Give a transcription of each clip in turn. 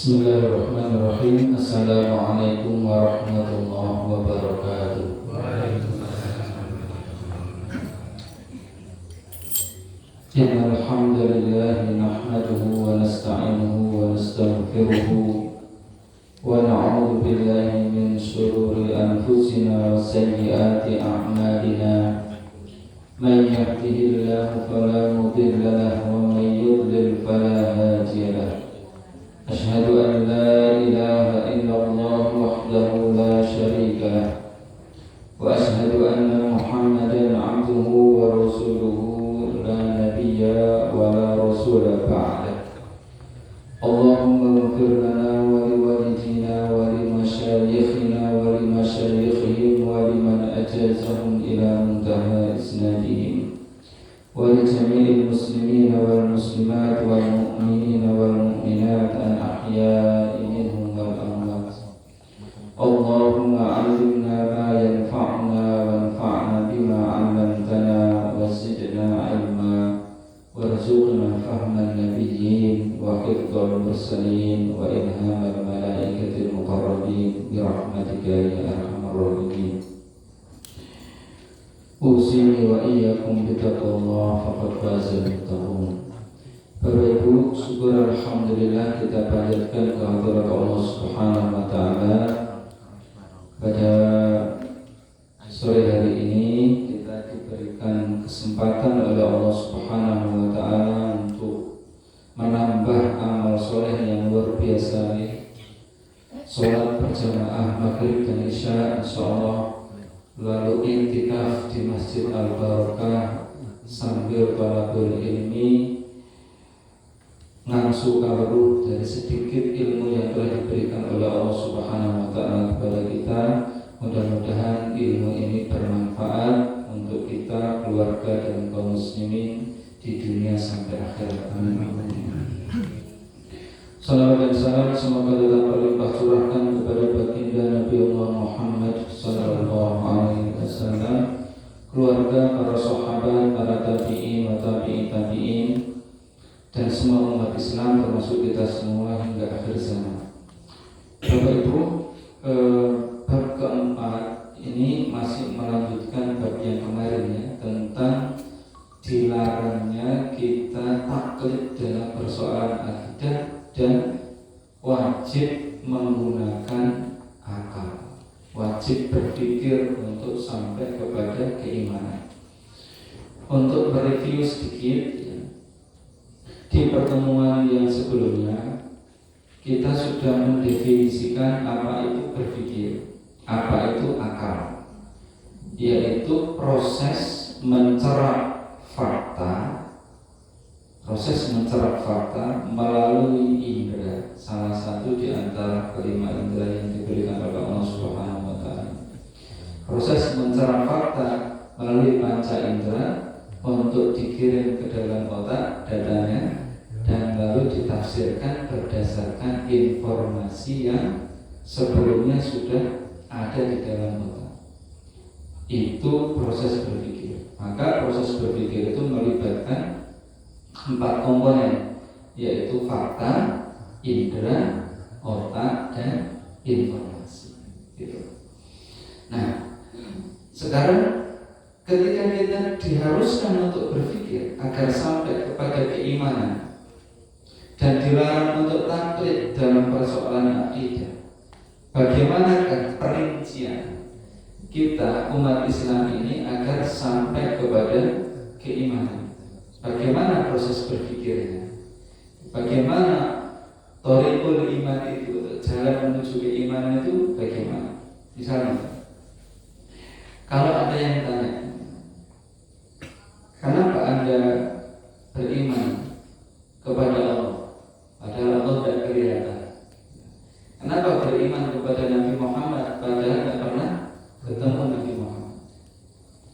Bismillahirrahmanirrahim. Assalamualaikum warahmatullahi wabarakatuh. Innal hamdalillah nahmaduhu wa nasta'inuhu wa nastaghfiruhu wa na'udzu billahi min shururi anfusina wa sayyiati a'malina. Man yahdihillahu fala mudilla lahu wa man yudlil fala hadiya lahu. Asyhadu an la ilaha illallah wahdahu la syarika lah wa asyhadu anna Muhammadan abduhu wa rasuluhu la nabiyya wa la rasula ba'dah. Allahumma ighfir lana wa liwalidina wa limasyayikhina wa limasyayikhihim wa liman ajazahum ila muntaha isnadihim wa li jami'il muslimina wal muslimat wal mu'minina wal mu'minat al ahya'i minhum wal amwat. Allahumma 'allimna ma yanfa'una wanfa'na bima 'allamtana wa zidna 'ilma warzuqna fahman nabiyyin wa hifdzal mursalin wa ilhamal malaikatil muqarrabin bi rahmatika ya arhamar rahimin. Usini wa iyyakum bittaqwallah faqad fazal muttaqun. Bapak Ibu, syukur alhamdulillah kita panjatkan kehadirat Allah Subhanahu wa taala. Pada sore hari ini kita diberikan kesempatan oleh Allah Subhanahu wa taala untuk menambah amal soleh yang luar biasa ini. Salat berjamaah maghrib dan isya insyaallah, lalu intikaf di Masjid Al-Barakah sambil talabul ilmi, ngangsu karuh dari sedikit ilmu yang telah diberikan oleh Allah Subhanahu wa taala kepada kita. Mudah-mudahan ilmu ini bermanfaat untuk kita, keluarga dan kaum muslimin di dunia sampai akhirat. Amin. Salawat dan salam semoga tetap berlimpah curahkan kepada baginda Nabi Allah Muhammad sallallahu alaihi wasallam, keluarga, para sahabat, para tabi'in wa tabi'in dan semua umat Islam termasuk kita semua hingga akhir zaman. Bapak Ibu, bab keempat ini masih melanjutkan bab yang kemarin ya, tentang dilarangnya kita taklid dalam persoalan akidah dan wajib menggunakan akal, wajib berpikir untuk sampai kepada keimanan. Untuk mereview sedikit ya, di pertemuan yang sebelumnya kita sudah mendefinisikan apa itu berpikir, apa itu akal, yaitu proses mencerap fakta, melalui indera, salah satu di antara kelima indera yang diberikan oleh Allah Subhanahu wa taala. Proses mencerap fakta melalui panca indera untuk dikirim ke dalam otak dadanya dan lalu ditafsirkan berdasarkan informasi yang sebelumnya sudah ada di dalam otak. Itu proses berpikir. Maka proses berpikir itu melibatkan 4 komponen, yaitu fakta, indera, otak, dan informasi. Gitu. Nah, sekarang ketika kita diharuskan untuk berpikir agar sampai kepada keimanan dan dilarang untuk taklid dalam persoalan akidah, bagaimanakah perincian kita umat Islam ini agar sampai kepada keimanan? Bagaimana proses berpikirnya? Bagaimana thoriqul iman itu, jalan menuju keimanan itu bagaimana? Misalnya, kalau ada yang tanya, kenapa Anda beriman kepada Allah padahal Allah tidak kelihatan? Kenapa beriman kepada Nabi Muhammad padahal tidak pernah ketemu Nabi Muhammad?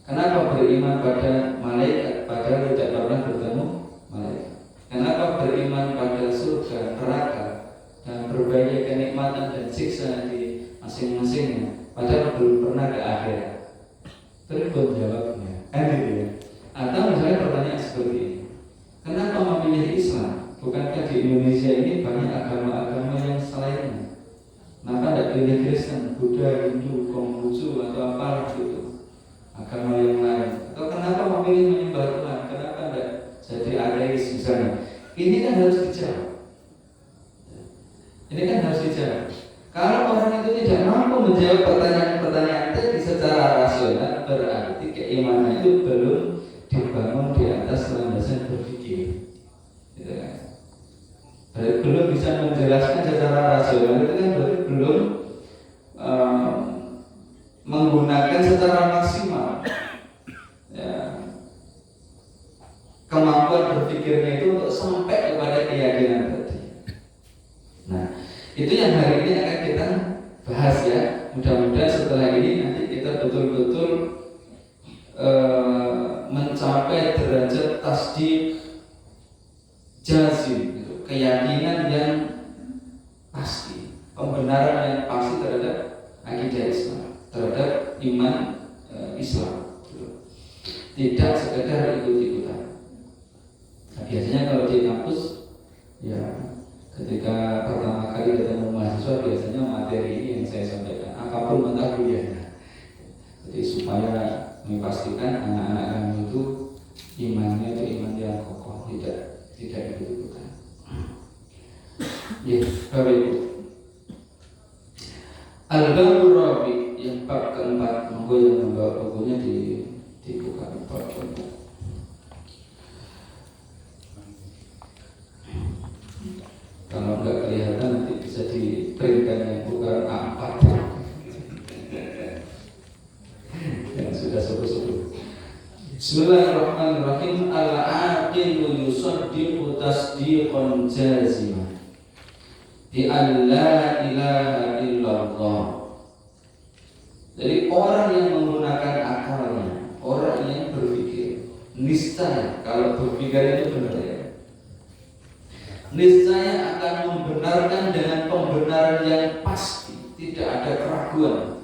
Kenapa beriman pada malaikat padahal tidak pernah bertemu malaikat? Kenapa beriman pada surga, neraka dan berbagai kenikmatan dan siksa di masing-masingnya padahal belum pernah ke akhirat? Terus jawabnya, gitu ya. Atau misalnya pertanyaan seperti ini, kenapa memilih Islam? Bukankah di Indonesia ini banyak agama-agama yang memilih Kristen, Buddha, Hindu, Konghucu atau apa gitu, agama yang lain, atau kenapa memilih menyembah Tuhan, kenapa tidak jadi ateis misalnya, ini kan harus dijawab. Ini kan harus dijawab. Kalau orang itu tidak mampu menjawab pertanyaan-pertanyaan tadi secara rasional, berarti keimanan itu belum dibangun di atas landasan berpikir. Gitu kan? Berarti belum bisa menjelaskan secara rasional, itu kan berarti belum menggunakan secara maksimal ya, kemampuan berpikirnya itu untuk sampai kepada keyakinan tadi. Nah, itu yang hari ini akan kita bahas ya. Mudah-mudahan setelah ini nanti kita betul-betul mencapai derajat tasdik jazim, gitu. Keyakinan yang pasti, pembenaran yang pasti terhadap akidah Islam, terhadap iman Islam, gitu. Tidak sekedar ikut-ikutan. Nah, biasanya kalau di kampus ya, ketika pertama kali ketemu mahasiswa, biasanya materi ini yang saya sampaikan, apapun mata kuliahnya. Jadi supaya memastikan anak-anak kami itu imannya itu iman yang kokoh, tidak ikut-ikutan. Ya, Bapak Ibu. Al-Babur Rabi, yang bab keempat, monggo yang membawa bukunya dibuka bab keempat. Kalau nggak kelihatan nanti bisa diprintkan yang bukan A4 yang sudah sepuh-sepuh. Bismillahirrahmanirrahim. Al-aqilu yusaddiqu tasdiqan jazima bi an la ilaha illallah. Jadi orang yang menggunakan akalnya, orang yang berpikir, niscaya kalau berpikir itu benar ya, niscaya akan membenarkan dengan pembenaran yang pasti, tidak ada keraguan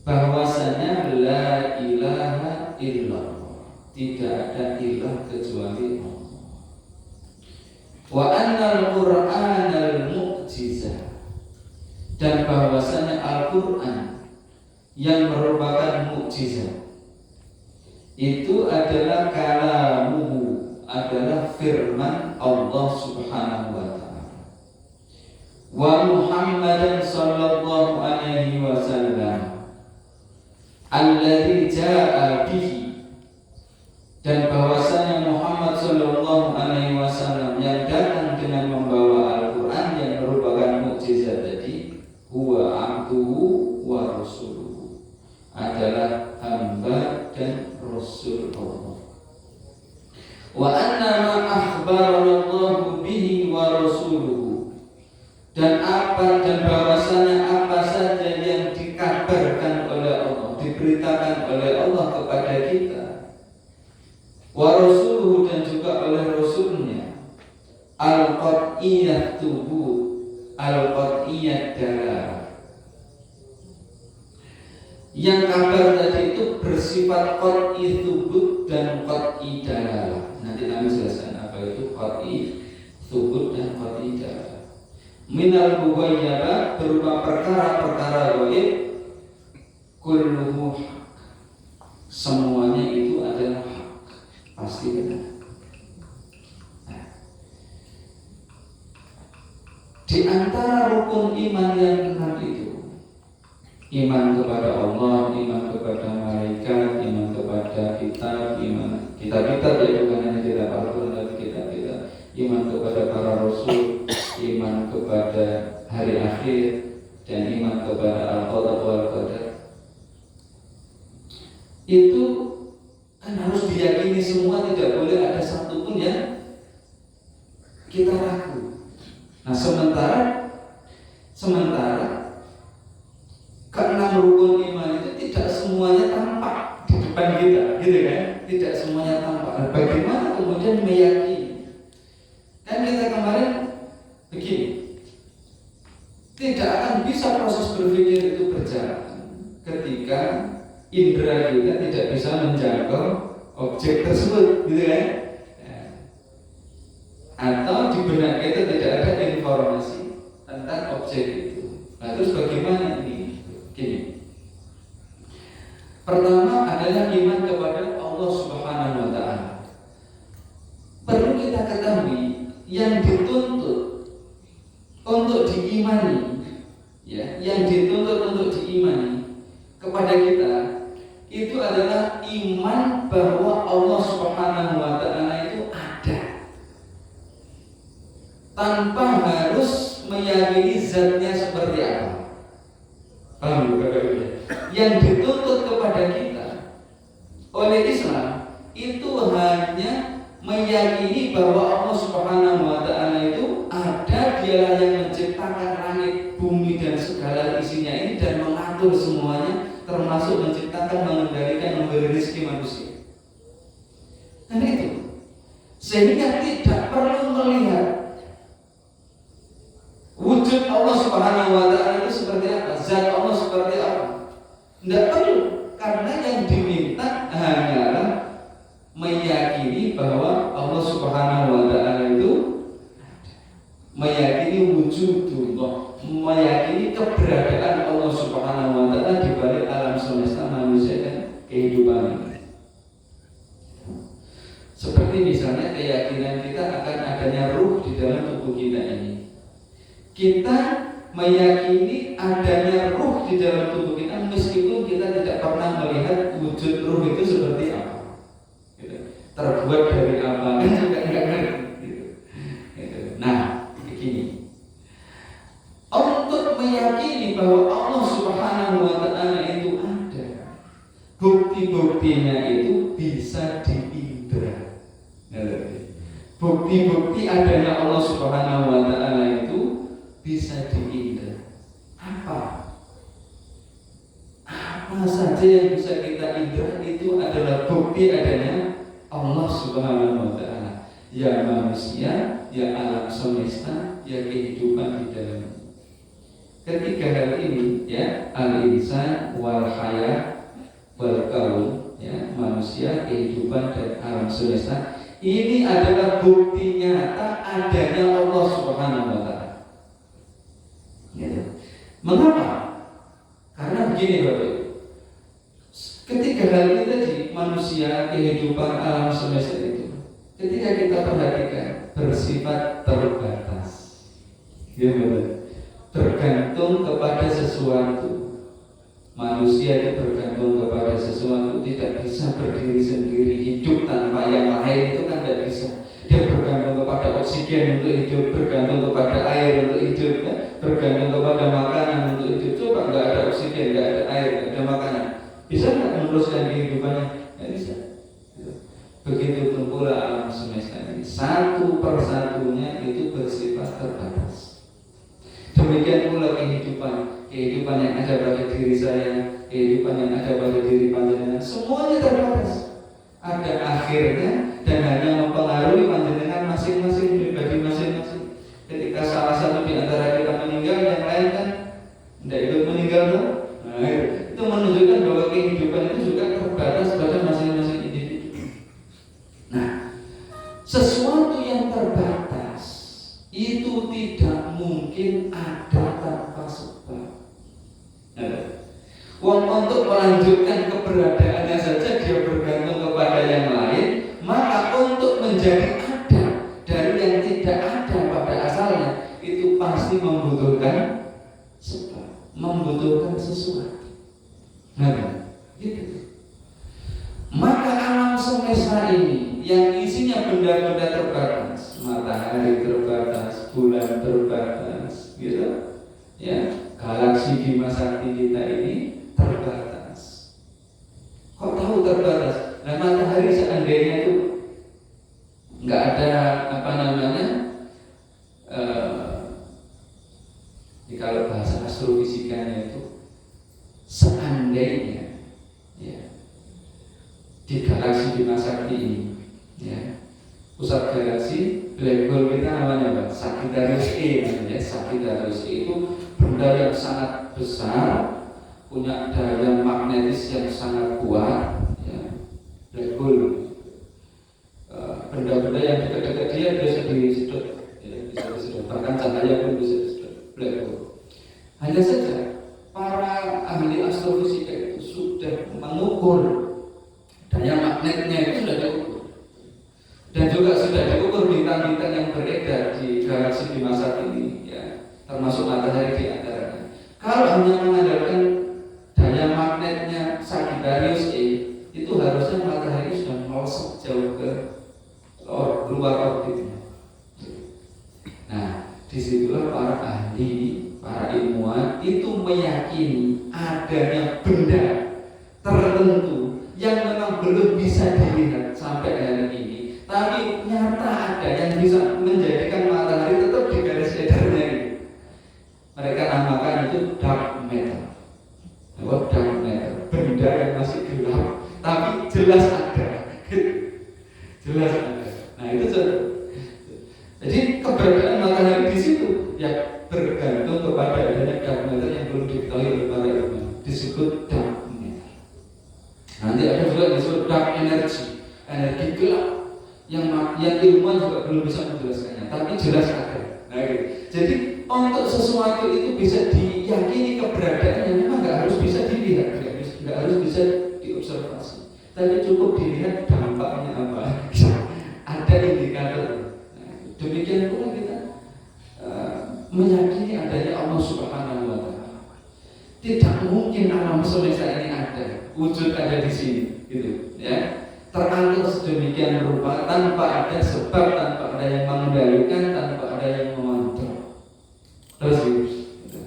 bahwasanya la ilaha illallah, tidak ada ilah kecuali Allah. Wa annal Qur'anal mu'jizah, dan bahwasanya Al-Qur'an yang merupakan mukjizat itu adalah kalamuhu, adalah firman Allah Subhanahu wa ta'ala. Wa Muhammadan sallallahu alaihi wasallam alladzi jaa'a bihi, dan bahwasanya Muhammad sallallahu alaihi wasallam yang datang dengan membawa Al-Qur'an yang merupakan mukjizat tadi, huwa abduhu wa rasuluhu, adalah hamba dan rasul Allah. Wa anna ma akhbarana Allahu bihi wa rasuluhu, dan bahwasanya apa saja yang dikabarkan oleh Allah, diberitakan oleh Allah kepada kita, wa rasuluhu, dan juga oleh rasulnya, al-qat'iyyah thubut, al-qat'iyyah dalalah. Yang kabar tadi itu bersifat qat'i thubut dan qat'i dalalah. Nanti kami jelaskan apa itu qat'i thubut dan qat'i dalalah. Minal mughayyabat, berupa perkara-perkara gaib, kulluhu haq, semuanya itu adalah hak, pasti benar. Nah, di antara rukun iman yang 6 itu, iman kepada Allah, iman kepada malaikat, iman kepada kitab, iman kitab-kitab ya, bukan hanya kitab Al-Quran tapi kitab-kitab, iman kepada para rasul, iman kepada hari akhir, dan iman kepada Al-Qadar wal Qadar. Itu kan harus diyakini semua, tidak boleh ada satupun yang kita ragu. Nah, sementara keenam rukun iman itu tidak semuanya tampak di depan kita, gitu kan? Tidak semuanya tampak. Nah, bagaimana kemudian meyakini? Kan kita kemarin begini, tidak akan bisa proses berpikir itu berjalan ketika indera kita tidak bisa menjangkau objek tersebut, gitu kan? Atau di benak kita tidak ada informasi tentang objek itu. Nah, Terus bagaimana ini? Gini. Pertama adalah iman kepada Allah Subhanahu wa taala. Perlu kita ketahui yang dituntut untuk diimani, ya, yang dituntut untuk diimani kepada kita itu adalah iman bahwa Allah Subhanahu wa taala itu ada. Tanpa harus meyakini zatnya seperti apa. Paham ya? Yang dituntut kepada kita oleh Islam itu hanya meyakini bahwa Allah Subhanahu wa taala itu ada, dialah yang menciptakan langit, bumi dan segala isinya ini dan mengatur semuanya, termasuk menciptakan, mengendalikan, memberi rezeki manusia. Dan itu sehingga tidak perlu melihat wujud Allah Subhanahu wa taala itu seperti apa, zat Allah seperti apa. Tidak perlu, karena yang diminta hanyalah meyakini bahwa Allah Subhanahu wa taala itu meyakini wujudullah, meyakini keberadaan Allah Subhanahu wa taala di balik alam semesta manusia dan kehidupan ini. Seperti misalnya keyakinan kita akan adanya ruh di dalam tubuh kita ini. Kita meyakini adanya ruh di dalam tubuh kita meskipun kita tidak pernah melihat wujud ruh itu seperti apa, terbuat dari apa, juga enggak ngerti. Nah, begini. Untuk meyakini bahwa Allah Subhanahu wa taala itu ada, bukti-buktinya itu bisa diindra. Bukti-bukti adanya Allah Subhanahu wa taala itu bisa diindra. Apa saja yang bisa kita indra itu adalah bukti adanya Allah Subhanahu wa taala. Ya manusia, ya alam semesta, ya kehidupan di dalamnya. Ketiga hal ini, ya, al-insan wal haya wal kaun, ya, manusia, kehidupan dan alam semesta. Ini adalah bukti nyata adanya Allah Subhanahu wa taala. Mengapa? Karena begini Bapak Ibu. Ketiga hal ini tadi, manusia, kehidupan, alam semesta itu, ketika kita perhatikan, bersifat terbatas. Ya betul. Bergantung kepada sesuatu. Manusia itu bergantung kepada sesuatu, tidak bisa berdiri sendiri, hidup tanpa yang lain itu kan tidak bisa. Dia bergantung kepada oksigen untuk hidup, bergantung kepada air untuk hidup, kan? Bergantung kepada makanan untuk hidup. Coba nggak ada oksigen, nggak ada air, nggak ada makanan, bisa nggak meneruskan kehidupannya? Nggak bisa. Begitu pun pula alam semesta ini, satu persatunya itu bersifat terbatas. Demikian pula kehidupan yang ada pada diri saya, kehidupan yang ada pada diri panjenengan, semuanya terbatas. Ada akhirnya dan hanya mempengaruhi panjenengan masing-masing, pribadi masing-masing. Ketika salah satu di antara kita meninggal, yang lain kan tidak ikut meninggal, nah, itu menunjukkan bahwa kehidupan itu juga terbatas pada masing-masing individu. Nah, sesuatu yang terbatas itu tidak mungkin ada tanpa sebab. Untuk melanjutkan keberadaannya saja dia bergantung kepada yang lain, maka untuk menjadi ada dari yang tidak ada pada asalnya itu pasti membutuhkan sebab, membutuhkan sesuatu. Nah, gitu. Maka alam semesta ini yang isinya benda-benda terbatas, matahari terbatas, bulan terbatas, gitu, ya, galaksi Bima Sakti kita ini terbatas. Kok tahu terbatas? Nah, matahari seandainya itu nggak ada kalau bahasa astrofisikanya itu seandainya, ya, di galaksi Bima Sakti ini, ya, pusat galaksi black hole kita namanya apa? Sagittarius A namanya. Sagittarius A itu benda yang sangat besar, punya daya magnetis yang sangat kuat, ya, black hole. Benda-benda yang dekat-dekat dia bisa disedot, ya, bisa disedot. Bahkan cahaya pun bisa disedot, black hole. Hanya saja para ahli astrofisika itu sudah mengukur daya magnetnya, itu sudah diukur, dan juga sudah diukur bintang-bintang yang beredar di galaksi Bima saat ini, ya, termasuk matahari di antaranya. Kalau hanya mengandalkan daya magnetnya Sagittarius A, itu harusnya matahari sudah melesat jauh ke luar orbitnya. Nah, disitulah para ahli, para ilmuwan itu meyakini adanya benda tertentu yang memang belum bisa dilihat sampai hari ini, tapi nyata ada yang bisa menjadikan matahari tetap di garis edarnya ini. Mereka namakan itu dark matter. Dark matter, benda yang masih gelap tapi jelas ada. Jelas ada. Nah, itu jadi keberadaan matahari di situ ya bergantung kepada adanya dark matter yang belum diketahui oleh para ilmuwan, disebut dark matter. Nanti ada juga disebut dark energy, energi gelap yang ilmuwan juga belum bisa menjelaskannya, tapi jelas ada. Nah, gitu. Jadi untuk sesuatu itu bisa diyakini keberadaannya memang nggak harus bisa dilihat, nggak harus bisa diobservasi, tapi cukup dilihat dampaknya apa. Ada indikator. Demikian pula kita meyakini adanya Allah Subhanahu wa Ta'ala. Tidak mungkin alam semesta ini ada, wujud ada di sini, gitu, ya. Teratur sedemikian rupa tanpa ada sebab, tanpa ada yang mengendalikan, tanpa ada yang mengontrol. Terus, gitu.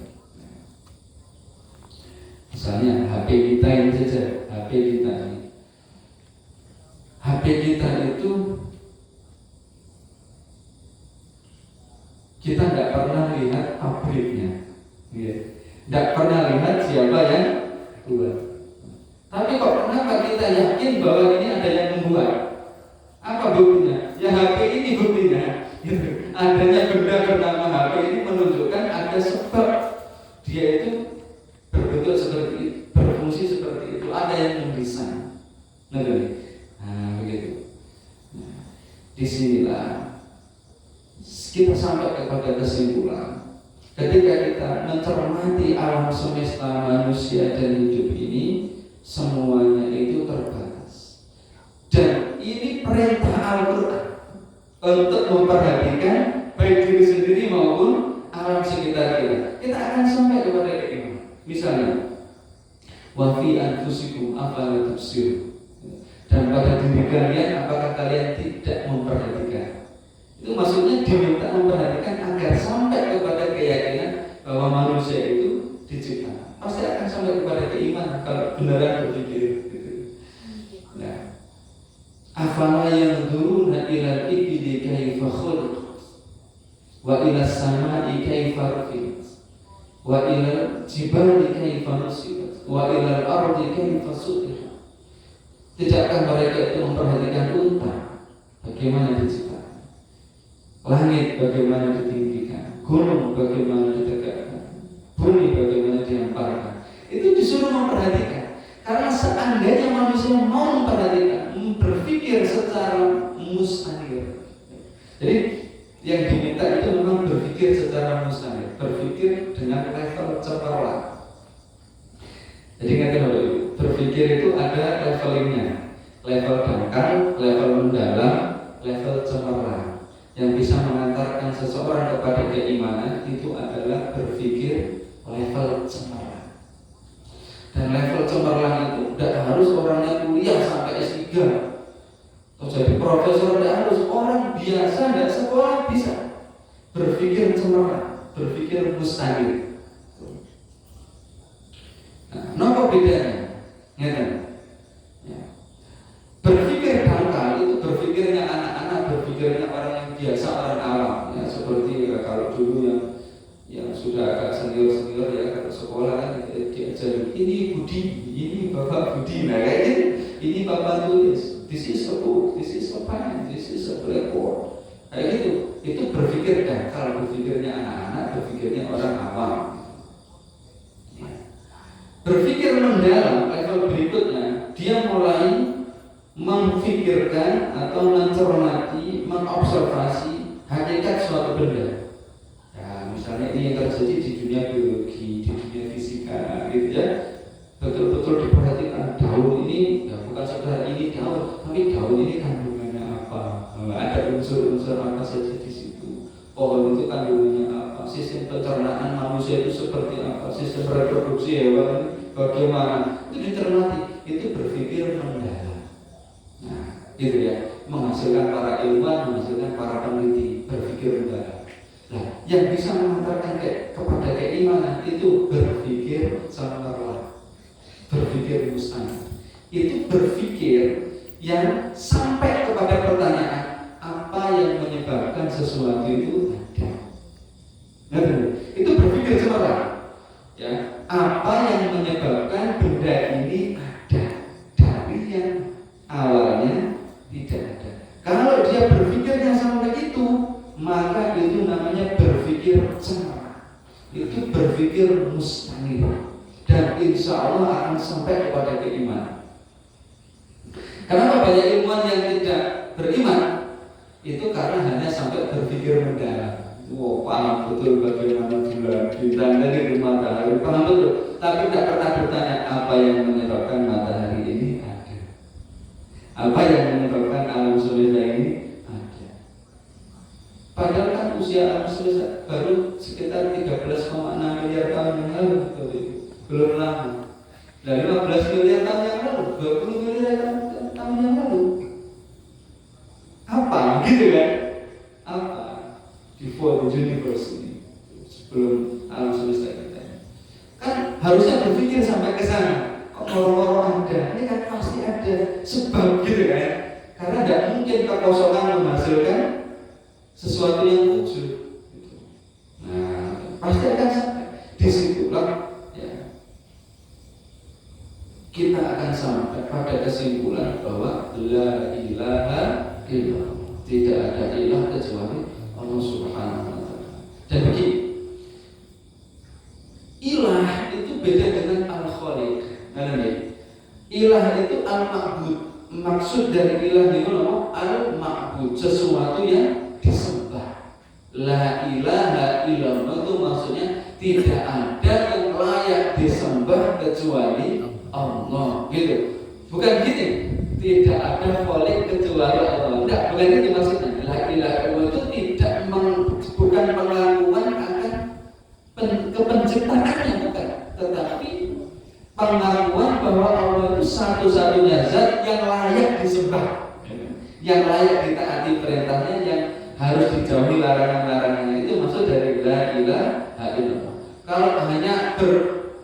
Misalnya HP kita ini saja, HP kita itu kita tidak pernah lihat pabriknya, tidak pernah lihat siapa yang buat. Tapi kok kenapa kita yakin bahwa ini ada yang membuat? Apa buktinya? Ya HP ini buktinya. Adanya benda bernama HP ini menunjukkan ada sebab dia itu berbentuk seperti itu, berfungsi seperti itu. Ada yang mendesain. Nah, begitu. Nah, disinilah kita sampai kepada kesimpulan ketika kita mencermati alam semesta manusia dan hidup ini, semuanya itu terbatas. Dan ini perintah Al-Quran untuk memperhatikan baik diri sendiri maupun alam sekitar kita. Kita akan sampai kepada ini. Misalnya, wa fi anfusikum afala tubsirun. Dan pada diri kalian, apakah kalian tidak memperhatikan? Itu maksudnya diminta memperhatikan agar sampai kepada keyakinan bahwa manusia itu diciptakan. Pasti akan sampai kepada keimanan kalau beneran berpikir. Nah, afala yanzuruna ilal ibili kaifa khuliqat wa ila samai kaifa rufi'at wa ila jibali kaifa nusibat wa ila al-ardi kaifa sutihat. Tidakkah mereka itu memperhatikan unta bagaimana diciptakan, langit bagaimana ditinggikan, gunung bagaimana ditegakkan, bumi bagaimana dihamparkan. Itu disuruh memperhatikan. Karena seandainya manusia mau memperhatikan, berpikir secara mustahil. Jadi yang diminta itu memang berpikir secara mustahil, berpikir dengan level cemerlang. Jadi ngerti loh, berpikir itu ada levelingnya, level dangkal, level mendalam, level cemerlang. Yang bisa mengantarkan seseorang kepada keimanan itu adalah berpikir level cemerlang. Dan level cemerlang itu tidak harus orangnya kuliah sampai S3 atau jadi profesor, tidak harus, orang biasa tidak sekolah bisa berpikir cemerlang, berpikir mustahil. Nah, apa bedanya? Ya. Berpikir dangkal itu berpikirnya anak-anak, berpikirnya orang yang biasa, orang awam, ya, seperti kalau dulu yang sudah agak senior ya, kalau sekolah kan diajarin ini Budi, ini Bapak Budi, nah kayak gitu, ini Bapak tulis, this is a book, this is a pen, this is a blackboard, kayak gitu. Itu berpikir dangkal, berpikirnya anak-anak, berpikirnya orang awam. Berpikir mendalam, level berikutnya, dia mulai memfikirkan atau mencermati, mengobservasi hakikat suatu benda. Ya, misalnya Karena ini yang terjadi di dunia biologi, di dunia fisika, gitu ya. Betul-betul diperhatikan daun ini, ya bukan sekedar ini daun, tapi daun ini kandungannya apa? Ada unsur-unsur apa saja di situ. Pohon itu kandungannya apa? Sistem pencernaan manusia itu seperti apa? Sistem reproduksi hewan bagaimana? Itu dicermati, itu berpikir mendalam. Nah, gitu ya, menghasilkan para ilmuwan, menghasilkan para peneliti berpikir mendalam. Nah, yang bisa mengantarkan kepada keimanan itu berpikir cemerlang, berpikir mustahil. Itu berpikir yang sampai kepada pertanyaan apa yang menyebabkan sesuatu itu ada. Nah, itu berpikir cemerlang. Ya, apa yang menyebabkan benda ini ada dari yang awalnya tidak ada. Kalau dia berpikirnya sampai itu, maka itu namanya berpikir cemerlang. Itu berpikir mustahil. Dan insya Allah akan sampai kepada keimanan. Kenapa banyak ilmuwan yang tidak beriman? Itu karena hanya sampai berpikir mendalam. Wow, paham betul bagaimana bulan bintang dari matahari, paham betul. Tapi tidak pernah bertanya apa yang menyebabkan matahari ini ada, apa yang menyebabkan alam semesta ini ada. Padahal kan usia alam semesta baru sekitar 13,6 miliar tahun yang lalu, belum lama. Dari 15 miliar tahun yang lalu, 20 miliar tahun yang lalu. Apa gitu kan? Apa? Before the universe ini, sebelum alam semesta kita. Kan harusnya berpikir sampai ke sana. Kok lorong-lorong ada? Ini kan pasti ada sebab gitu kan? Karena tidak mungkin kekosongan menghasilkan sesuatu yang wujud. Nah, pasti akan sampai di situlah ya. Kita akan sampai pada kesimpulan bahwa la ilaha illallah, tidak ada ilah kecuali Allah Subhanahu wa ta'ala. Dan begini, ilah itu beda dengan al-khaliq. Ilah itu al-ma'bud. Maksud dari ilah itu al-ma'bud, sesuatu yang disembah. La ilaha illallah itu maksudnya tidak ada yang layak disembah kecuali Allah, gitu. Bukan gini, tidak ada khaliq kecuali Allah. Tidak, bukan itu maksudnya. La ilaha illallah itu tidak bukan pengakuan akan kepenciptaannya, bukan, tetapi pengakuan bahwa Allah itu satu-satunya zat yang layak disembah, yang layak ditaati perintahnya, yang harus dijauhi larangan-larangannya. Itu maksud dari la ilaha illallah. Kalau hanya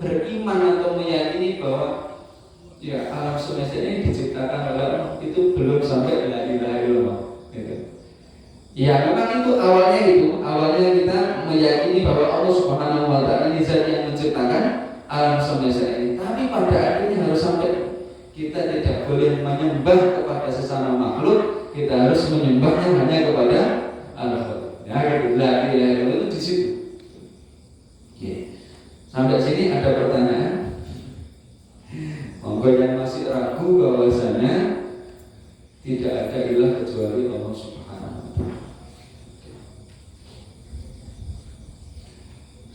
beriman atau meyakini bahwa ya alam semesta ini diciptakan oleh Allah, itu belum sampai la ilaha illallah. Ya memang itu awalnya kita meyakini bahwa Allah Subhanahu wa ta'ala ini zat yang menciptakan alam semesta ini. Tapi pada akhirnya harus sampai kita tidak boleh menyembah kepada sesama makhluk, kita harus menyembahnya hanya kepada Allah. Ya, la ilaha illallah itu di situ. Oke. Sampai sini ada pertanyaan? Monggo yang masih ragu bahwasanya tidak ada ilah kecuali Allah Subhanahu wa ta'ala.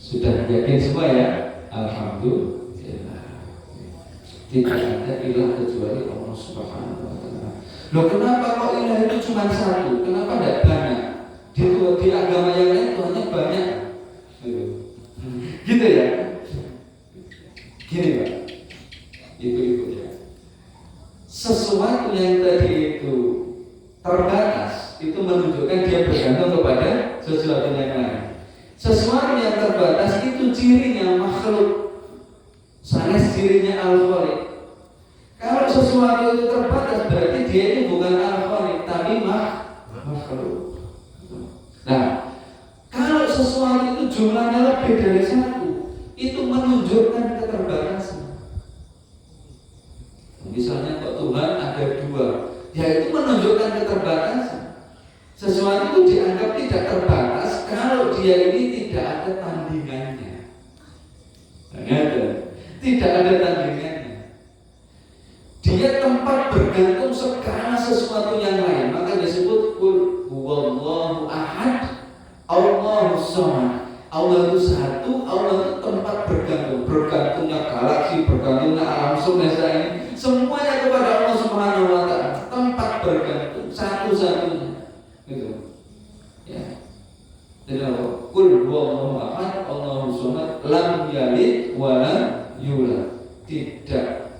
Sudah yakin semua ya? Alhamdulillah. Tidak ada ilah kecuali Allah Subhanahu wa ta'ala. Loh kenapa kok ilah itu cuma satu? Kenapa tidak banyak? Di agama yang lain hanya banyak. Gitu ya? Gini Pak, ibu-ibu ya. Sesuatu yang tadi itu terbatas, itu menunjukkan dia bergantung kepada sesuatu yang lain. Sesuatu yang terbatas itu cirinya makhluk, sanes cirinya al-khaliq. Kalau sesuatu itu terbatas berarti dia ini bukan al-khaliq tapi makhluk. Nah, kalau sesuatu itu jumlahnya lebih dari satu, itu menunjukkan keterbatasan. Misalnya kok Tuhan ada dua, ya itu menunjukkan keterbatasan. Sesuatu itu dianggap tidak terbatas kalau dia ini tidak ada tandingannya. Tidak ada tandingannya. Dia tempat bergantung segala sesuatu yang lain. Maka disebut qul huwallahu ahad, Allahus samad. Allah itu satu, Allah itu tempat bergantung, bergantungnya galaksi, bergantungnya alam semesta ini, semuanya kepada Allah Subhanahu wa Ta'ala, tempat bergantung satu-satunya, gitu. Ya. Dan Allah, Qul huwallahu ahad, Allahu samad, lam yalid wa lam yulad, tidak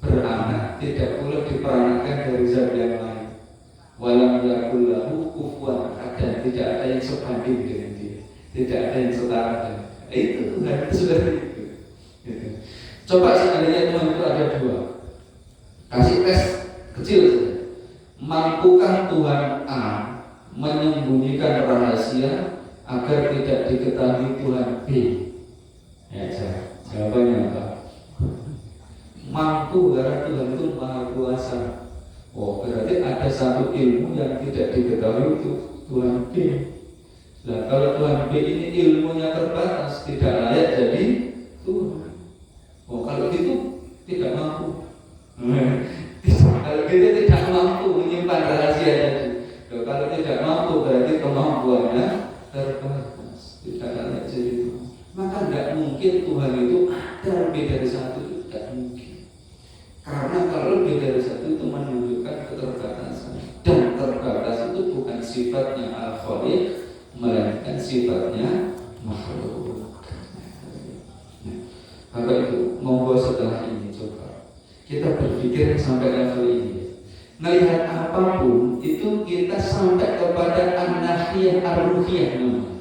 beranak, tidak pula diperanakkan dari zat yang lain. Walam yakul lahu kufuwan ahad, dan tidak ada yang sebanding dengan dia, tidak ada yang setara dengan dia. Itu Tuhan itu sudah itu. Coba seandainya Tuhan itu ada dua, kasih tes kecil saja. Mampukah Tuhan A menyembunyikan rahasia agar tidak diketahui Tuhan B? Ya, jawabannya apa? Mampu, karena Tuhan itu maha kuasa. Oh, berarti ada satu ilmu yang tidak diketahui itu Tuhan B. Nah, kalau Tuhan B ini ilmunya terbatas, tidak layak jadi Tuhan. Oh, kalau gitu tidak mampu. Kalau gitu tidak mampu menyimpan rahasia tadi. Kalau tidak mampu berarti kemampuannya terbatas, tidak layak jadi Tuhan. Maka tidak mungkin Tuhan itu ada lebih dari satu, tidak mungkin. Karena kalau lebih dari satu itu menunjukkan keterbatasan, dan terbatas itu bukan sifatnya al-khaliq, melainkan sifatnya makhluk. Maka itu monggo setelah ini coba kita berpikir sampai level ini. Melihat apapun itu kita sampai kepada an-nahiyah ar-ruhiyah namanya.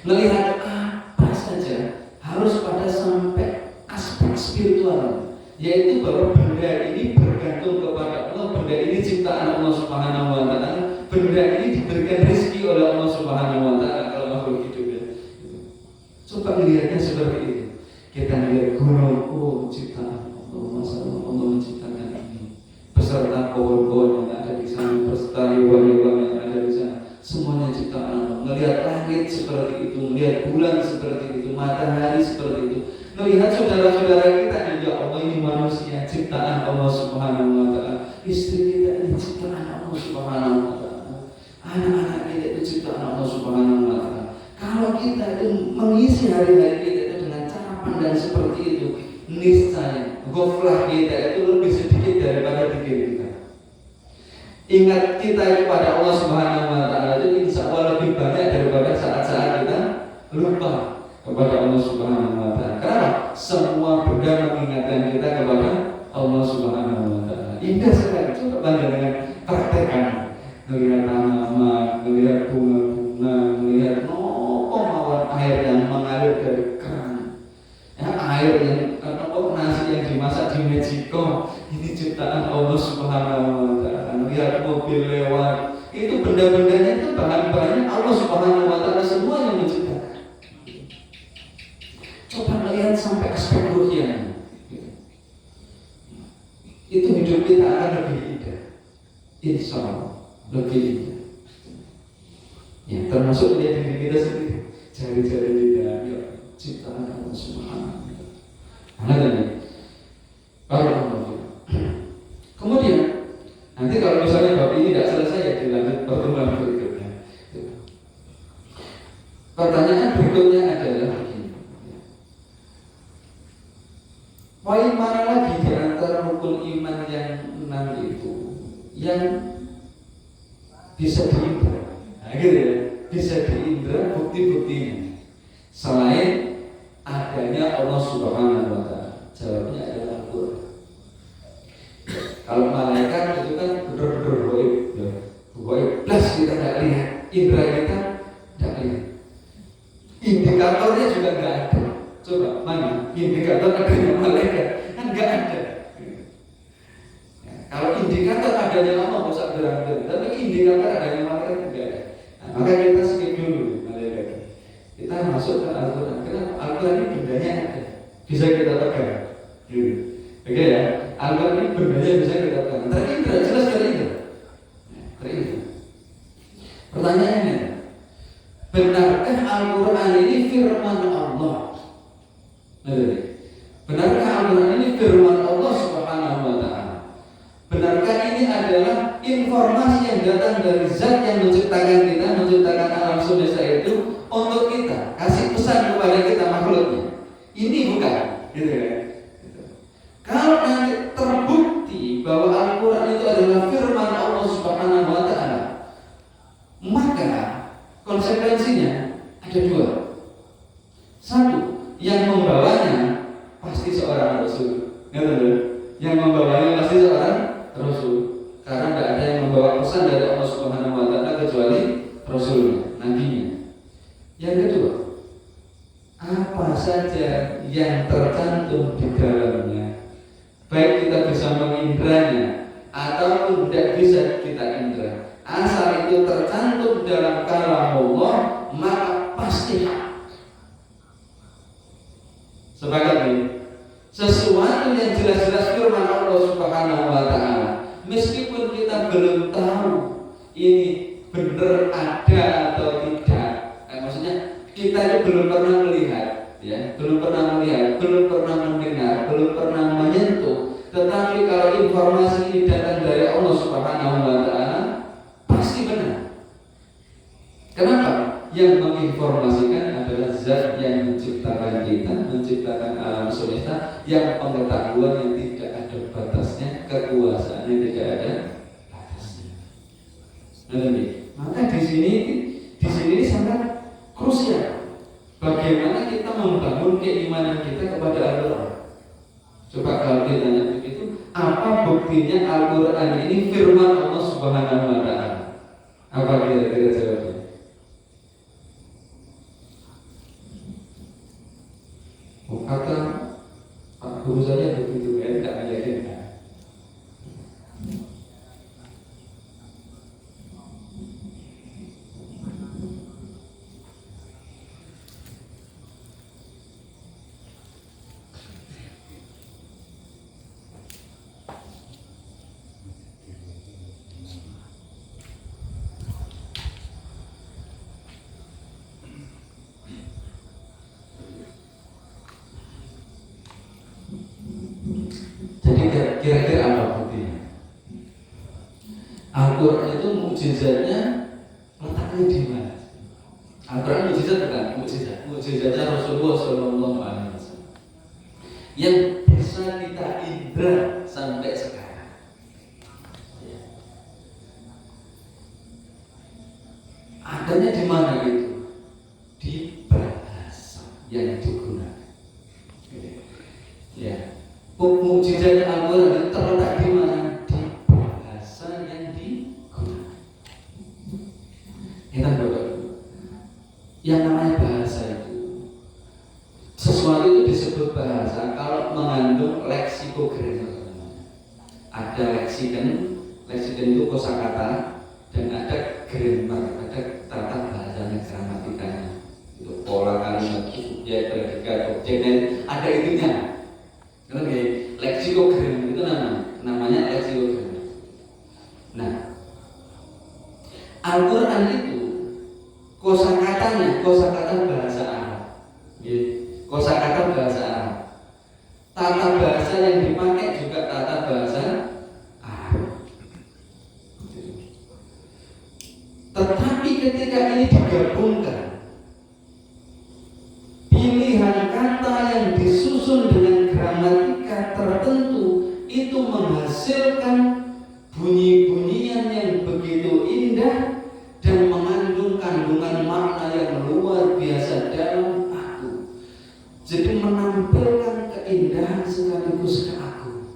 Melihat apa saja harus pada sampai aspek spiritual, yaitu bahwa benda ini bergantung kepada Allah, benda ini ciptaan Allah Subhanahu wa Ta'ala, benda ini diberikan rezeki oleh Allah Subhanahu wa Ta'ala kalau makhluk hidup ya. Coba melihatnya seperti itu. Kita lihat gunung, oh ciptaan Allah, masalah Allah menciptakan ini, beserta pohon-pohon yang ada di sana, beserta hewan-hewan yang ada di sana, semuanya ciptaan Allah. Melihat langit seperti itu, melihat bulan seperti itu, matahari seperti itu, melihat saudara-saudara kita, ya Allah ini manusia ciptaan Allah Subhanahu wa Ta'ala, istri kita ini ciptaan Allah Subhanahu wa Ta'ala, anak-anak kita itu ciptaan Allah Subhanahu wa Ta'ala. Kalau kita itu mengisi hari-hari kita itu dengan cara pandang seperti itu, niscaya ghaflah kita itu lebih sedikit daripada diri kita. Ingat kita kepada Allah Subhanahu wa Ta'ala itu insya Allah lebih banyak daripada saat-saat kita lupa kepada Allah Subhanahu wa Ta'ala. Karena semua benda mengingatkan kita kepada Allah Subhanahu wa Ta'ala. Indah sekali. Coba banding dengan praktekan, melihat tanaman, melihat bunga-bunga, melihat mawar air yang mengalir dari keran, ya, air yang nasi yang dimasak di Meksiko, ini ciptaan Allah Subhanahu wa Ta'ala. Melihat mobil lewat, itu benda-bendanya itu bahan-bahannya Allah Subhanahu wa Ta'ala semua yang menciptakan. Coba melihat sampai aspek ruhiyahnya, itu hidup kita akan lebih indah, insya Allah lebih indah. Ya, termasuk melihat diri kita sendiri, jari-jari kita, ya, ciptaan Allah Subhanahu wa Ta'ala. Kemudian nanti kalau misalnya bab ini tidak selesai ya dilanjut pertemuan berikutnya. Pertanyaan berikutnya adalah begini. Poin mana lagi di antara rukun iman yang 6 itu yang bisa diindra? Nah, gitu ya, bisa diindra bukti-buktinya selain adanya Allah Subhanahu wa Ta'ala. Jawabnya adalah Al-Quran. Kalau malaikat itu kan benar-benar goib, ya. Goib plus kita tidak lihat, indra kita tidak lihat. Indikatornya juga nggak ada. Coba mana indikator adanya malaikat? Kan nggak ada. Ya, kalau indikator adanya Allah nggak usah berantem, tapi indikator adanya malaikat nggak ada. Nah, maka kita skip dulu malaikat. Kita masuk ke Al-Quran. Karena Al-Quran ini bendanya ada, bisa kita pegang. Oke ya, Al-Quran ini bendanya bisa kita pegang. Terindra, jelas terindra. Terindra. Pertanyaannya, benarkah Al-Quran ini firman Allah? Benarkah Al-Quran ini firman Allah Subhanahu wa Ta'ala? Benarkah ini adalah informasi yang datang dari Zat yang menciptakan kita, menciptakan alam semesta itu untuk kita? berpesan kepada kita makhluknya. Ini bukan, gitu ya. Kalau nanti terbukti bahwa Al-Quran itu adalah firman Allah Subhanahu wa Ta'ala, maka konsekuensinya ada dua. Satu, yang membawanya pasti seorang Rasul, yang membawanya pasti seorang Rasul, karena tidak ada yang membawa pesan dari Allah Subhanahu wa Ta'ala kecuali Rasulnya, Nabinya. Yang kedua, apa saja yang tercantum di dalamnya, baik kita bisa mengindranya ataupun tidak bisa kita indra, asal itu tercantum dalam kalam Allah, maka pasti hak. Sepakat ini? Sesuatu yang jelas-jelas firman Allah Subhanahu wa Ta'ala, meskipun kita belum tahu ini benar ada atau tidak, maksudnya kita itu belum pernah melihat, ya, belum pernah melihat, belum pernah mendengar, belum pernah menyentuh, tetapi kalau informasi ini datang dari Allah Subhanahu wa Ta'ala, pasti benar. Kenapa? Yang menginformasikan adalah zat yang menciptakan kita, menciptakan alam semesta, yang pengetahuan yang tidak ada batasnya, kekuasaan yang tidak ada batasnya. Maka di sini sangat krusial. Bagaimana kita membangun keimanan kita kepada Al-Quran? Coba kalau ditanya begitu, apa buktinya Al-Quran ini firman Allah Subhanahu wa Ta'ala? Apa kira-kira jawabnya? Kata Pak Guru saja begitu, ya, tidak meyakinkan. Kira-kira apa buktinya? Al-Quran itu mukjizatnya letaknya di mana? Al-Quran mukjizat bukan? Mukjizatnya Rasulullah SAW yang bisa kita indra sampai sekarang. Adanya di mana itu? Di bahasa yang digunakan. Ya. Mukjizatnya Al-Quran terletak di mana? Di bahasa yang digunakan. Kita Bapak, yang namanya bahasa itu, sesuatu itu disebut bahasa kalau mengandung leksikogramer. Ada leksiken itu kosakata, dan ada grammar, ada tata bahasanya, gramatikanya. Itu pola kalimat, subjek, predikat, objek, ada itunya. Oke, leksikogram itu namanya leksikogram. Nah, Al-Quran itu kosakatanya kosakata bahasa Arab, kosakata bahasa Arab. Tata bahasa yang dipakai juga tata bahasa Arab. Tetapi ketika ini digabungkan, pilihan kata yang disusun dengan gramatika tertentu itu menghasilkan bunyi-bunyian yang begitu indah dan mengandung kandungan makna yang luar biasa dalam aku. Jadi menampilkan keindahan sekaligus keagungan.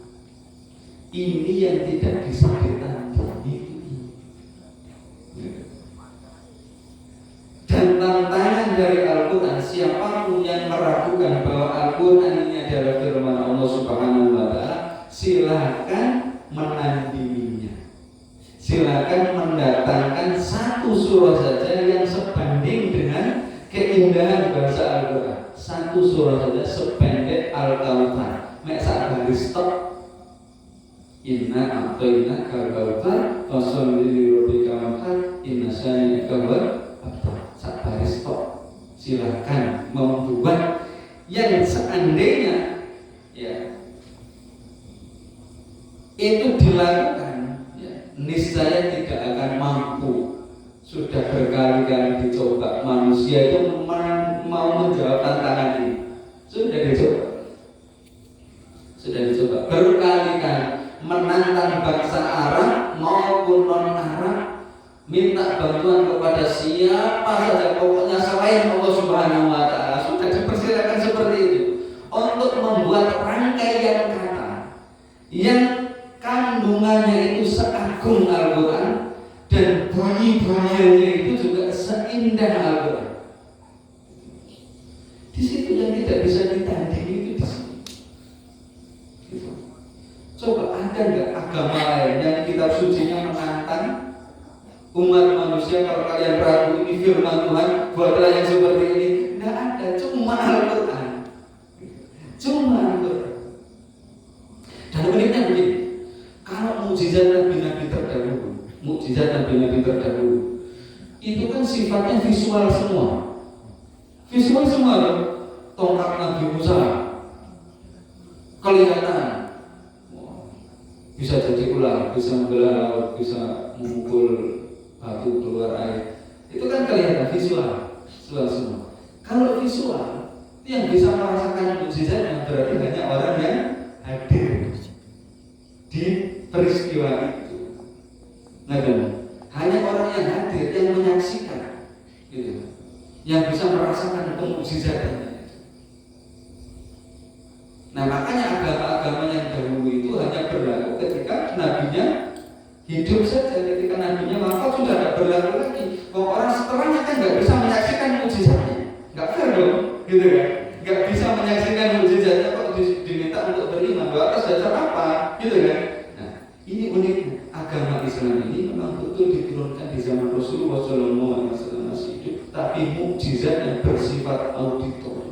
Ini yang tidak bisa ditandingi. Dan tantangan dari Al-Quran, siapapun yang meragukan bahwa Al-Quran ini adalah firman Allah Subhanahu wa Ta'ala, silakan menandinginya. Silakan mendatangkan satu surah saja yang sebanding dengan keindahan bahasa Al-Quran. Satu surah saja sependek Al-Kautsar. Mek sak baris tok. Inna a'tayna kal-kautsar fasholli li rabbika wanhar inna syani'aka huwal abtar. Sak baris tok. Silakan membuat yang seandainya ya itu dilakukan, ya, niscaya tidak akan mampu. sudah berkali-kali dicoba manusia itu mau menjawab tantangan ini. Sudah dicoba berkali-kali, menantang bangsa Arab maupun non Arab, minta bantuan kepada siapa saja pokoknya selain Allah Subhanahu wa Ta'ala. Sudah dipersilakan seperti itu untuk membuat rangkaian kata yang kandungannya itu seagung Al-Quran dan bunyi-bunyiannya itu juga seindah Al-Quran. Di situ yang tidak bisa ditandingi itu di sini. Gitu. Coba ada nggak agama lain yang kitab sucinya menantang umat manusia? Kalau kalian ragu ini firman Tuhan, buatlah yang seperti ini. Nggak ada, cuma Al-Quran. Cuma Al-Quran. Dan uniknya begini, kalau mukjizat nabi-nabi terdahulu, itu kan sifatnya visual semua. Visual semua loh. Tongkat Nabi Musa kelihatan, bisa jadi ular, bisa membelah laut, bisa memukul batu keluar air. Itu kan kelihatan visual semua. Kalau visual, yang bisa merasakan mukjizatnya berarti hanya orang yang hadir di peristiwa itu. Nah, hanya orang yang hadir, yang menyaksikan, gitu, yang bisa merasakan mukjizatnya. Nah, makanya agama-agama yang dahulu itu hanya berlaku ketika nabinya hidup saja. Ketika nabinya wafat sudah tidak berlaku lagi. Orang setelahnya kan nggak bisa menyaksikan mukjizatnya, nggak fair dong, gitu kan? Nggak bisa menyaksikan mukjizatnya kok diminta untuk beriman bahwa atas dasar apa, gitu kan? Nah, ini uniknya agama Islam ini memang betul diturunkan di zaman Rasulullah SAW masih hidup, tapi mukjizat yang bersifat auditor.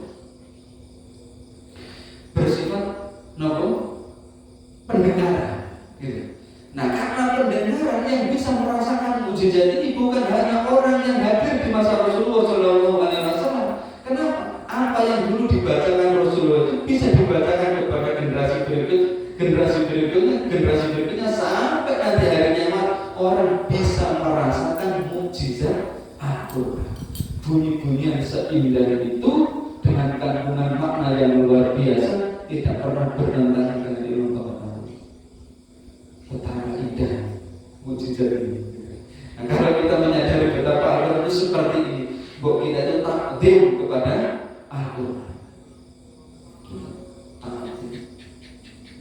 Bersifat pendengaran, gitu. Nah, karena pendengaran yang bisa merasakan mukjizat ini bukan hanya orang yang hadir di masa Rasulullah SAW. Kenapa? Apa yang dulu dibacakan Rasulullah itu bisa dibacakan kepada generasi berikutnya sampai nanti hari kiamat orang bisa merasakan mukjizat Al-Quran. Bunyi-bunyian seindah itu dengan kandungan makna yang luar biasa, tidak pernah bertentangan dengan ilmu pengetahuan. Betapa indah mukjizat ini. Nah, kalau kita menyadari betapa Al-Quran itu seperti ini, bahwa kita itu takdim kepada Al-Quran.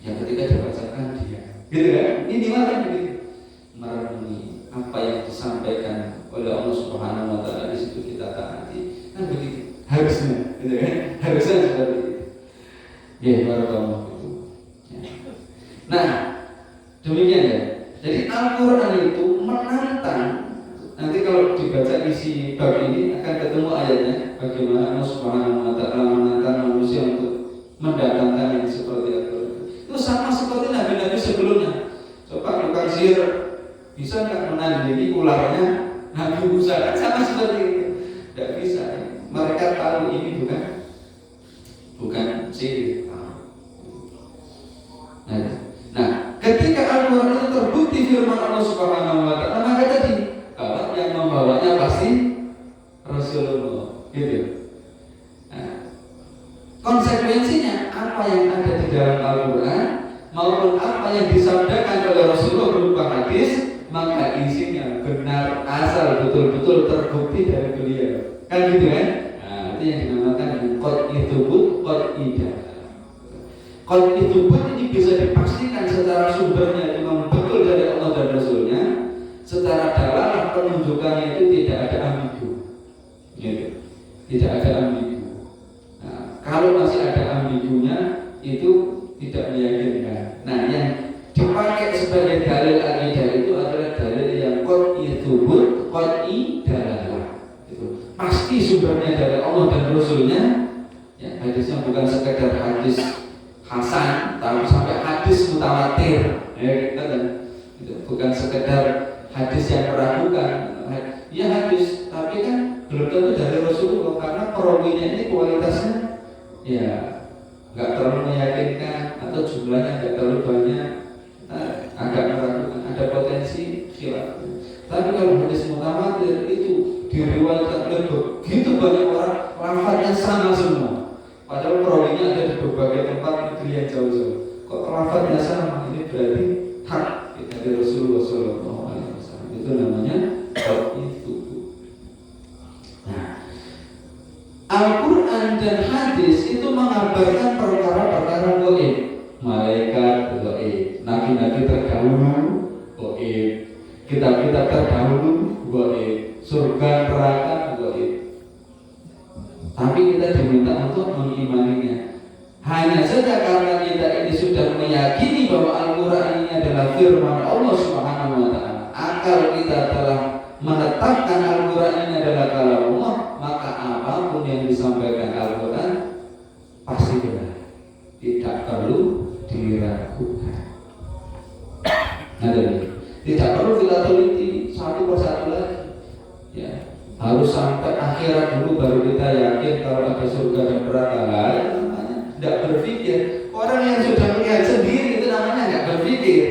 Yang ketika dibacakan dia, gitu kan? Ini mana begitu? Merenungi apa yang disampaikan oleh Allah Subhanahu wa Ta'ala, di situ kita taati. Kan begitu. Harusnya, gitu kan? Harusnya seperti itu. Ya, barakallahu itu. Nah, demikian ya. Jadi Al-Quran itu menantang. Nanti kalau dibaca isi bab ini akan ketemu ayatnya. Bagaimana Allah Subhanahu wa Ta'ala menantang manusia untuk mendatangkan yang seperti Al-Quran. Itu sama seperti nabi-nabi sebelumnya. Coba tukang sihir bisa nggak menandingi ularnya Nabi Musa? Kan sama seperti itu. Tidak bisa. Mereka tahu ini bukan sihir. Nah, ketika Al-Quran itu terbukti firman Allah Subhanahu wa Ta'ala, maka tadi kalau yang membawanya pasti Rasulullah, gitu. Nah, konsekuensinya apa yang ada di dalam Al-Quran maupun apa yang disabdakan oleh Rasulullah berupa hadis, maka isinya benar, asal betul-betul terbukti dari beliau. Kan gitu kan? Nah, itu yang dinamakan qat'i thubut, qat'i dalal. Qat'i thubut ini bisa dipastikan secara sumbernya memang betul dari Allah dan Rasulnya. Secara dalalah penunjukannya itu tidak ada ambigu, gitu. Tidak ada ambigu. Nah, kalau masih ada ambigunya itu tidak meyakinkan. Nah, yang dipakai sebagai dalil akidah itu adalah dalil yang qat'i thubut, qat'i dalalah. Itu pasti sumbernya dari Allah dan Rasulnya. Ya, hadisnya bukan sekedar hadis hasan, tapi sampai hadis mutawatir. Ya, kita kan itu bukan sekedar hadis yang meragukan. Ya hadis, tapi kan belum tentu dari Rasulullah karena perawinya ini kualitasnya ya nggak terlalu meyakinkan atau jumlahnya nggak terlalu banyak, agak meragukan, ada potensi khilaf. Tapi kalau hadis mutawatir itu diriwayatkan oleh begitu banyak orang, lafadznya sama semua. Padahal perawinya ada di berbagai tempat negeri yang jauh-jauh. Kok lafadznya sama? Ini berarti hak dari Rasulullah SAW. Itu namanya itu. Nah, Al-Quran dan hadis itu mengabarkan perkara-perkara gaib. Malaikat gaib, nabi-nabi terdahulu gaib, kitab-kitab terdahulu gaib, surga neraka gaib. Tapi kita diminta untuk mengimaninya. Hanya saja karena kita ini sudah meyakini bahwa Al-Quran ini adalah firman Allah Subhanahu wa Ta'ala, akal kita telah menetapkan Al-Quran ini adalah kalam Allah, maka apapun yang disampaikan Al-Quran pasti benar, tidak perlu diragukan. Tidak perlu kita teliti satu persatu lagi. Ya, harus sampai akhirat dulu baru kita yakin kalau ada surga dan neraka. Namanya tidak berpikir. Orang yang sudah melihat sendiri itu namanya tidak berpikir.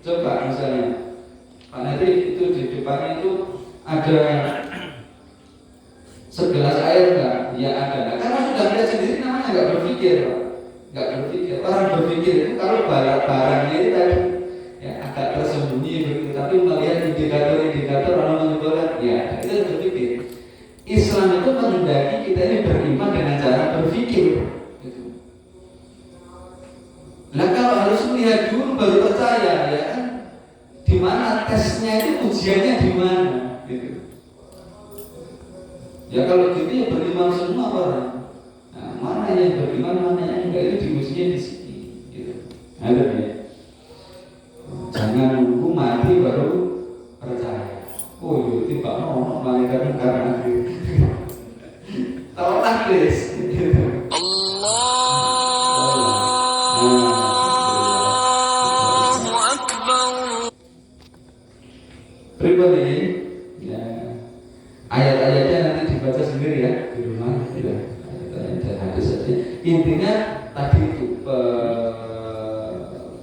Coba misalnya, Pak Nadri itu di depannya itu ada segelas air enggak? Ya ada. Nah, karena sudah melihat sendiri namanya nggak berpikir, Pak. Nggak berpikir. Orang berpikir itu kalau barangnya itu tadi ya agak tersembunyi begitu, tapi melihat indikator-indikator orang menunjukkan ya itu berpikir. Islam itu menghendaki kita ini beriman dengan cara berpikir. Gitu. Nah kalau harus melihat dulu baru percaya, ya kan? Di mana tesnya itu, ujiannya di mana? Gitu. Ya kalau gitu ya beriman semua orang. Nah, mana yang beriman, mana yang enggak, itu diujinya di sini. Gitu. Ada ya. Jangan nunggu mati baru percaya. Oh iya, tiba mau malaikat karena tahu taklis. Allahu Akbar. Berikut ini, ya, ayat-ayatnya nanti dibaca sendiri ya di rumah. Ya, ayat-ayat hadis saja. Intinya tadi itu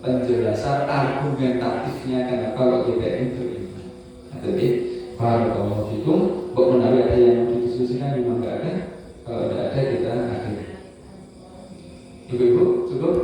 penjelasan argumentatifnya kenapa kalau kita ini beriman. Jadi, barakallahu fikum. Kok menawi ada yang mau didiskusikan memang nggak ada. Kalau tidak ada kita akhiri. Ibu-ibu cukup?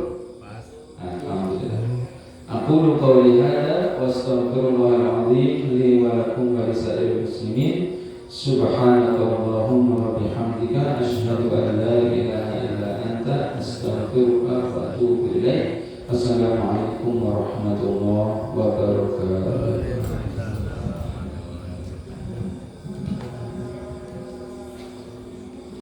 Alhamdulillah. Aqulu qawli hadza wa astaghfirullahal azim li wa lakum wa lisa'iril muslimin. Subhanakallahumma wa bihamdika asyhadu an la ilaha illa anta astaghfiruka wa atubu ilaik. Assalamualaikum warahmatullahi wabarakatuh.